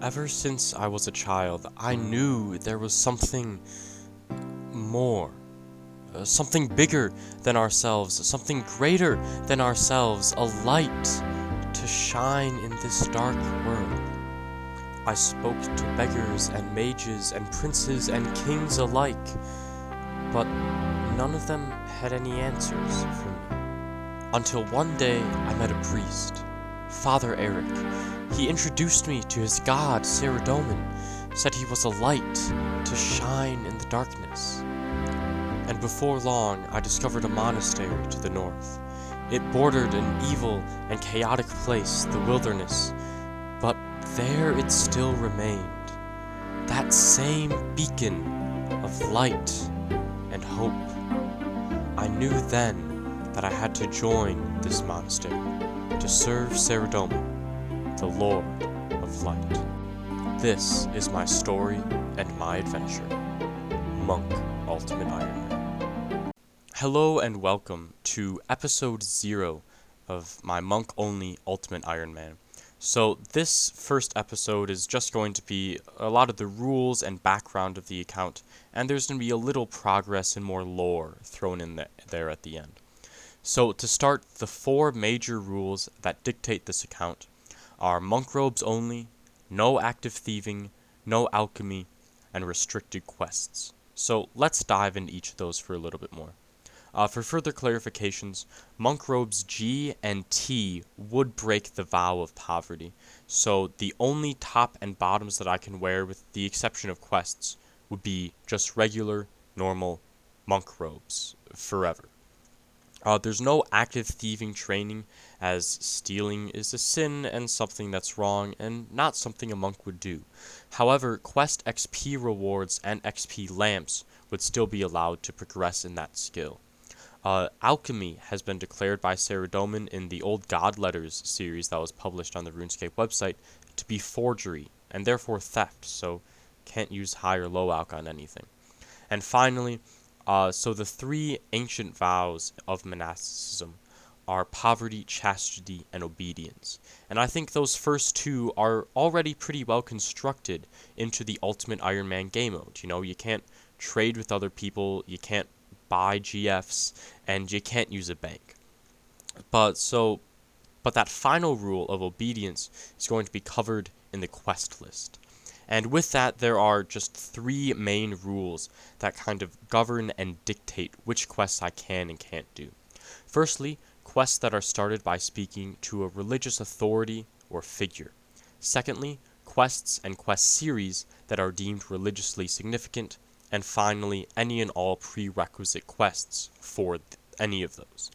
Ever since I was a child, I knew there was something more, something bigger than ourselves, something greater than ourselves, a light to shine in this dark world. I spoke to beggars and mages and princes and kings alike, but none of them had any answers for me. Until one day I met a priest, Father Eric. He introduced me to his god, Saradomin, said he was a light to shine in the darkness. And before long, I discovered a monastery to the north. It bordered an evil and chaotic place, the wilderness, but there it still remained, that same beacon of light and hope. I knew then that I had to join this monastery to serve Saradomin, the Lord of Light. This is my story and my adventure. Monk Ultimate Iron Man. Hello and welcome to episode 0 of my Monk Only Ultimate Iron Man. So this first episode is just going to be a lot of the rules and background of the account, and there's going to be a little progress and more lore thrown in there at the end. So to start, the 4 major rules that dictate this account are monk robes only, no active thieving, no alchemy, and restricted quests. So let's dive into each of those for a little bit more. For further clarifications, monk robes G and T would break the vow of poverty, so the only top and bottoms that I can wear, with the exception of quests, would be just regular, normal monk robes forever. There's no active thieving training, as stealing is a sin and something that's wrong and not something a monk would do. However, quest XP rewards and XP lamps would still be allowed to progress in that skill. Alchemy has been declared by Saradomin in the Old God Letters series that was published on the RuneScape website to be forgery, and therefore theft, so can't use high or low alch on anything. And finally, so the 3 ancient vows of monasticism are poverty, chastity, and obedience. And I think those first 2 are already pretty well constructed into the Ultimate Iron Man game mode. You know, you can't trade with other people, you can't buy GFs, and you can't use a bank. But that final rule of obedience is going to be covered in the quest list. And with that, there are just 3 main rules that kind of govern and dictate which quests I can and can't do. Firstly, quests that are started by speaking to a religious authority or figure. Secondly, quests and quest series that are deemed religiously significant. And finally, any and all prerequisite quests for any of those.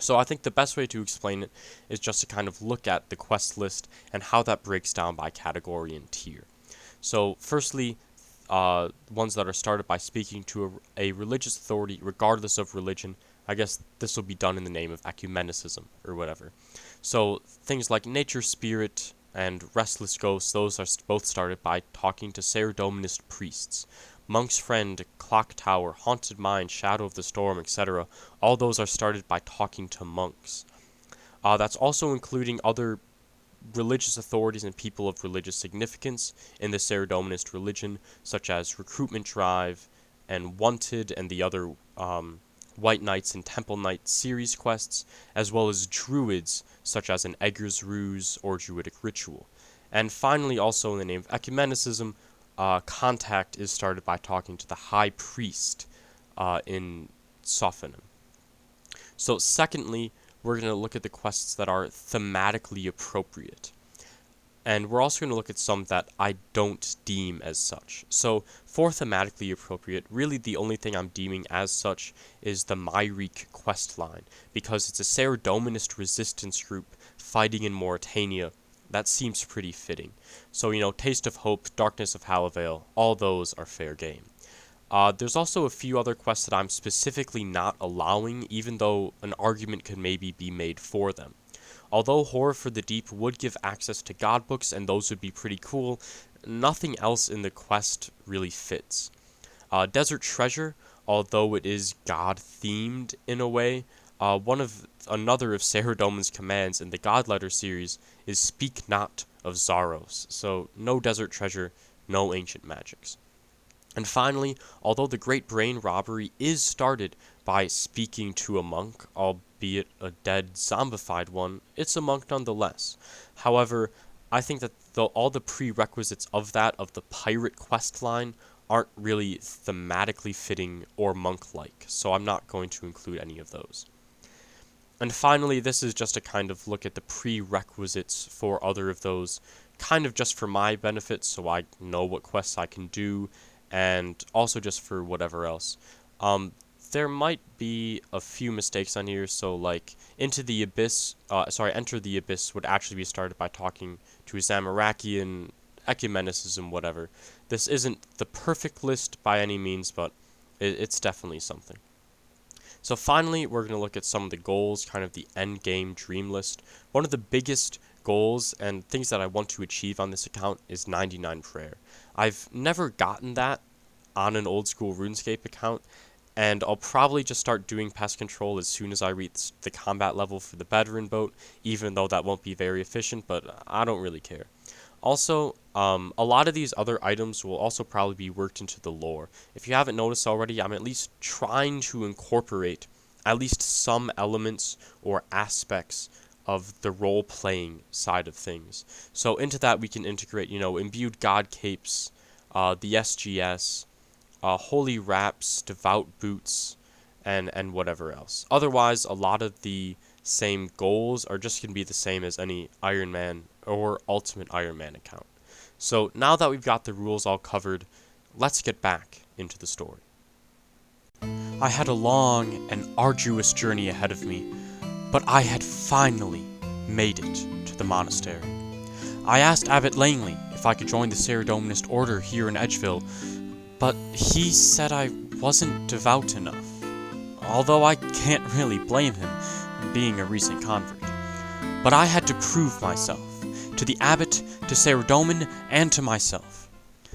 So I think the best way to explain it is just to kind of look at the quest list and how that breaks down by category and tier. So firstly, ones that are started by speaking to a religious authority regardless of religion. I guess this will be done in the name of ecumenicism or whatever. So things like nature spirit and restless ghosts, those are both started by talking to Saradominist priests. Monk's Friend, Clock Tower, Haunted Mine, Shadow of the Storm, etc. All those are started by talking to monks. That's also including other religious authorities and people of religious significance in the Saradominist religion, such as Recruitment Drive and Wanted and the other White Knights and Temple Knight series quests, as well as druids such as an Egger's Ruse or Druidic Ritual. And finally, also in the name of ecumenicism, contact is started by talking to the High Priest in Sophonim. So secondly, we're going to look at the quests that are thematically appropriate. And we're also going to look at some that I don't deem as such. So for thematically appropriate, really the only thing I'm deeming as such is the Myrique quest line, because it's a Saradominist resistance group fighting in Mauritania. That seems pretty fitting. So, you know, Taste of Hope, Darkness of Halavale, all those are fair game. There's also a few other quests that I'm specifically not allowing, even though an argument could maybe be made for them. Although Horror for the Deep would give access to god books, and those would be pretty cool, nothing else in the quest really fits. Desert Treasure, although it is god-themed in a way, Another of Saradomin's commands in the Godletter series is Speak Not of Zaros, so no desert treasure, no ancient magics. And finally, although the Great Brain Robbery is started by speaking to a monk, albeit a dead, zombified one, it's a monk nonetheless. However, I think that all the prerequisites of the pirate quest line, aren't really thematically fitting or monk-like, so I'm not going to include any of those. And finally, this is just a kind of look at the prerequisites for other of those, kind of just for my benefit, so I know what quests I can do, and also just for whatever else. There might be a few mistakes on here, so like Enter the Abyss would actually be started by talking to Zamorakian, ecumenicism, whatever. This isn't the perfect list by any means, but it's definitely something. So finally, we're going to look at some of the goals, kind of the end game dream list. One of the biggest goals and things that I want to achieve on this account is 99 prayer. I've never gotten that on an old school RuneScape account, and I'll probably just start doing pest control as soon as I reach the combat level for the veteran boat, even though that won't be very efficient, but I don't really care. Also, a lot of these other items will also probably be worked into the lore. If you haven't noticed already, I'm at least trying to incorporate at least some elements or aspects of the role-playing side of things. So into that we can integrate, imbued god capes, the SGS, holy wraps, devout boots, and whatever else. Otherwise, a lot of the same goals are just going to be the same as any Iron Man or Ultimate Iron Man account. So now that we've got the rules all covered, let's get back into the story. I had a long and arduous journey ahead of me, but I had finally made it to the monastery. I asked Abbot Langley if I could join the Saradominist order here in Edgeville, but he said I wasn't devout enough, although I can't really blame him, being a recent convert. But I had to prove myself, to the abbot, to Saradomin, and to myself.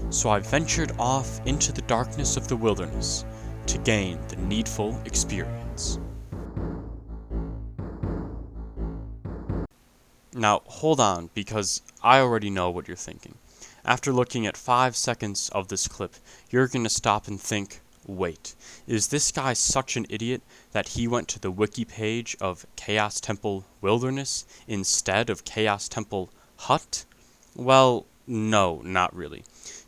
So I ventured off into the darkness of the wilderness to gain the needful experience. Now, hold on, because I already know what you're thinking. After looking at 5 seconds of this clip, you're going to stop and think, wait, is this guy such an idiot that he went to the wiki page of Chaos Temple Wilderness instead of Chaos Temple Hut? Well, no, not really.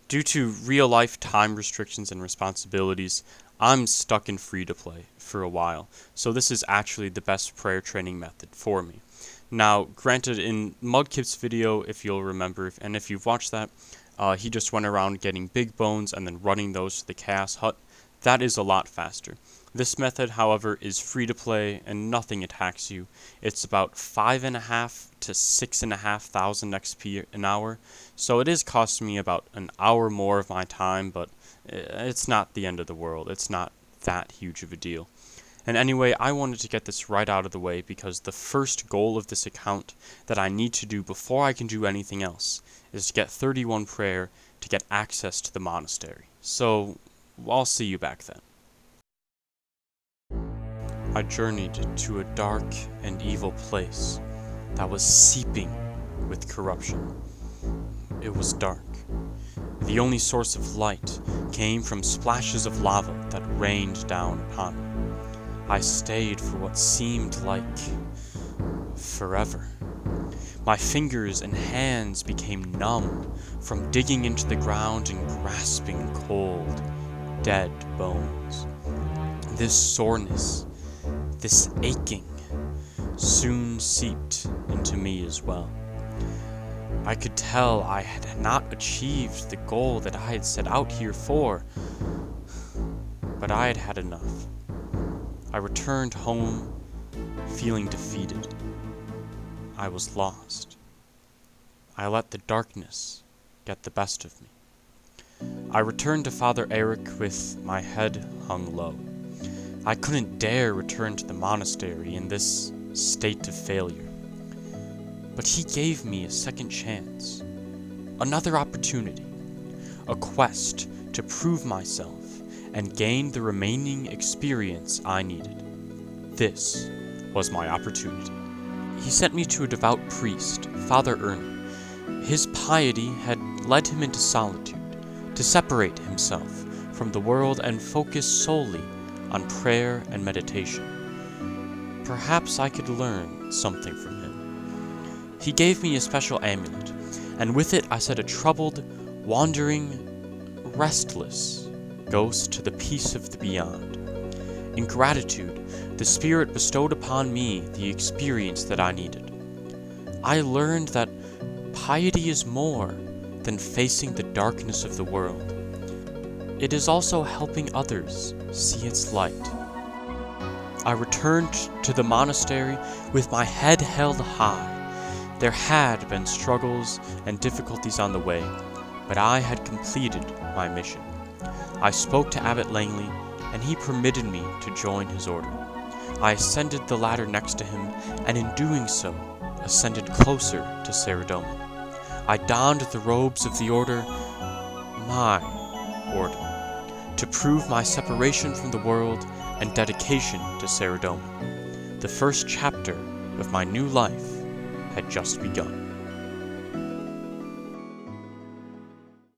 Due to real-life time restrictions and responsibilities, I'm stuck in free-to-play for a while, so this is actually the best prayer training method for me. Now, granted, in Mudkip's video, if you'll remember, and if you've watched that, he just went around getting big bones and then running those to the Chaos Hut. That is a lot faster. This method, however, is free to play and nothing attacks you. It's about 5,500 to 6,500 XP an hour, so it is costing me about an hour more of my time, but it's not the end of the world. It's not that huge of a deal. And anyway, I wanted to get this right out of the way because the first goal of this account that I need to do before I can do anything else is to get 31 prayer to get access to the monastery. So, I'll see you back then. I journeyed to a dark and evil place that was seeping with corruption. It was dark. The only source of light came from splashes of lava that rained down upon me. I stayed for what seemed like forever. My fingers and hands became numb from digging into the ground and grasping cold, dead bones. This soreness, this aching, soon seeped into me as well. I could tell I had not achieved the goal that I had set out here for, but I had had enough. I returned home, feeling defeated. I was lost. I let the darkness get the best of me. I returned to Father Eric with my head hung low. I couldn't dare return to the monastery in this state of failure. But he gave me a second chance, another opportunity, a quest to prove myself and gain the remaining experience I needed. This was my opportunity. He sent me to a devout priest, Father Ernie. His piety had led him into solitude, to separate himself from the world and focus solely on prayer and meditation. Perhaps I could learn something from him. He gave me a special amulet, and with it I sent a troubled, wandering, restless ghost to the peace of the beyond. In gratitude, the Spirit bestowed upon me the experience that I needed. I learned that piety is more than facing the darkness of the world. It is also helping others see its light. I returned to the monastery with my head held high. There had been struggles and difficulties on the way, but I had completed my mission. I spoke to Abbot Langley, and he permitted me to join his order. I ascended the ladder next to him, and in doing so, ascended closer to Ceridoma. I donned the robes of the order, my order, to prove my separation from the world and dedication to Ceridoma. The first chapter of my new life had just begun.